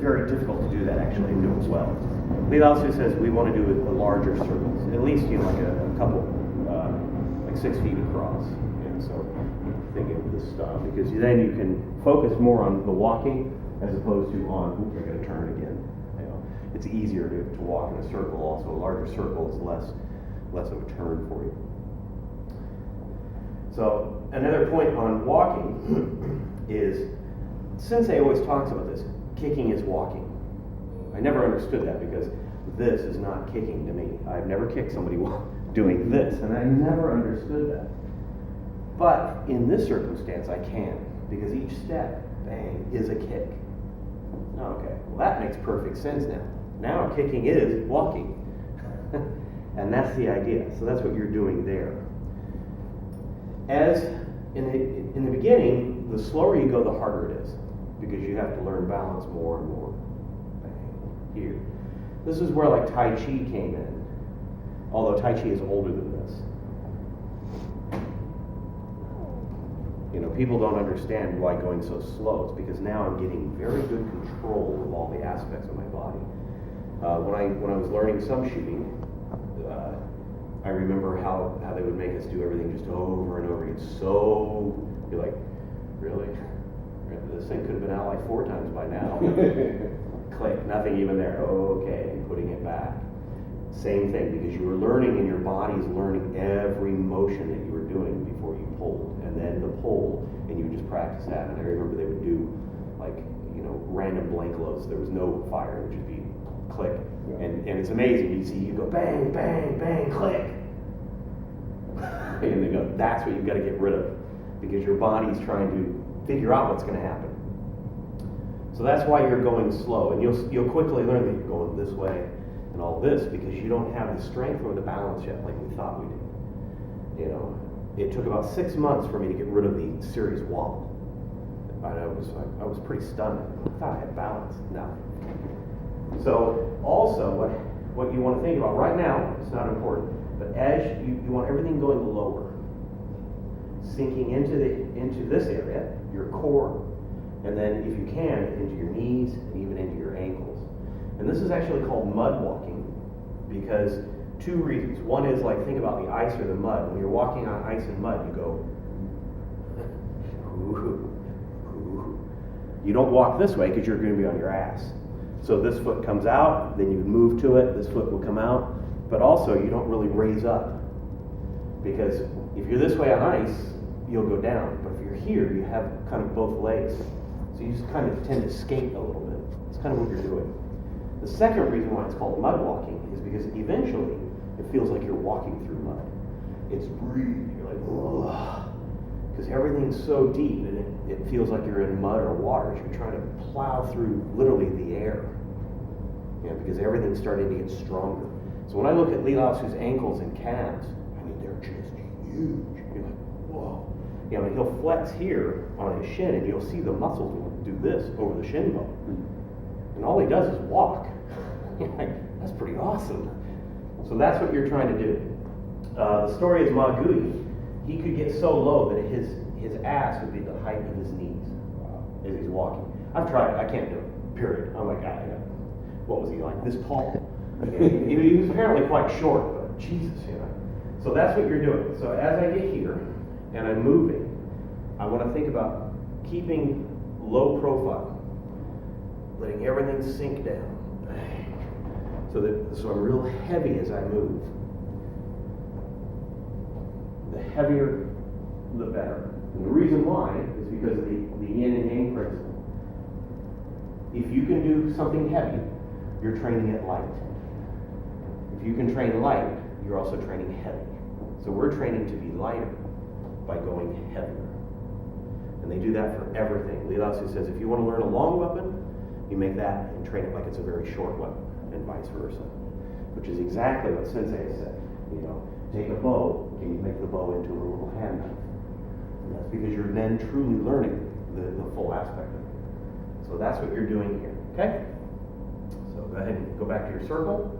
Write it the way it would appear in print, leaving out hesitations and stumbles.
very difficult to do that actually and do it well. Lee Lao Tzu says we want to do it the larger circles, at least like a couple, like 6 feet across. And so think of this stuff because then you can focus more on the walking as opposed to on, oops, I got to turn again. It's easier to walk in a circle. Also, a larger circle is less of a turn for you. So another point on walking is, Sensei always talks about this, kicking is walking. I never understood that because this is not kicking to me. I've never kicked somebody doing this, and I never understood that. But in this circumstance, I can, because each step, bang, is a kick. Okay, well that makes perfect sense now. Now kicking is walking. And that's the idea. So that's what you're doing there. As in the beginning, the slower you go, the harder it is, because you have to learn balance more and more. Bang, here. This is where like Tai Chi came in, although Tai Chi is older than this. People don't understand why going so slow. It's because now I'm getting very good control of all the aspects of my body. When I was learning some shooting, I remember how they would make us do everything just over and over again. So you're like, really? This thing could have been out like 4 times by now. Click, nothing even there. Oh, okay, putting it back. Same thing, because you were learning and your body's learning every motion that you were doing before you pulled, and then the pull, and you would just practice that. And I remember they would do like, random blank loads. There was no fire, it would just be click. Yeah. And it's amazing. You see, you go bang, bang, bang, click. And they go, that's what you've got to get rid of, because your body's trying to figure out what's going to happen. So that's why you're going slow, and you'll quickly learn that you're going this way and all this, because you don't have the strength or the balance yet like we thought we did. It took about 6 months for me to get rid of the serious wobble. I was pretty stunned. I thought I had balance. No. So also what you want to think about right now, it's not important, but as you want everything going lower, sinking into this area, your core, and then if you can, into your knees and even into your ankles. And this is actually called mud walking because 2 reasons. One is like, think about the ice or the mud. When you're walking on ice and mud, you go, ooh. You don't walk this way because you're going to be on your ass. So this foot comes out, then you move to it, this foot will come out, but also you don't really raise up, because if you're this way on ice, you'll go down, but if you're here, you have kind of both legs, so you just kind of tend to skate a little bit. It's kind of what you're doing. The second reason why it's called mud walking is because eventually it feels like you're walking through mud. It's breathe, you're like, ugh, because everything's so deep and it feels like you're in mud or water as you're trying to plow through literally the air. Because everything's starting to get stronger. So when I look at Lee Lao Tzu's ankles and calves, they're just huge. You're like, whoa. He'll flex here on his shin and you'll see the muscles will do this over the shin bone. And all he does is walk. You're like, that's pretty awesome. So that's what you're trying to do. The story is Ma Gui. He could get so low that his ass would be the height of his knees as he's walking. I've tried it. I can't do it. Period. I'm like, what was he like? This tall? He was apparently quite short, but Jesus, So that's what you're doing. So as I get here and I'm moving, I want to think about keeping low profile, letting everything sink down. So I'm real heavy as I move. The heavier, the better. And the reason why is because of the yin and yang principle. If you can do something heavy, you're training it light. If you can train light, you're also training heavy. So we're training to be lighter by going heavier. And they do that for everything. Lee Lao Tzu says if you want to learn a long weapon, you make that and train it like it's a very short weapon, and vice versa. Which is exactly what Sensei said. Take a bow, can you make the bow into a little hand knife? And that's because you're then truly learning the full aspect of it. So that's what you're doing here. Okay? So go ahead and go back to your circle.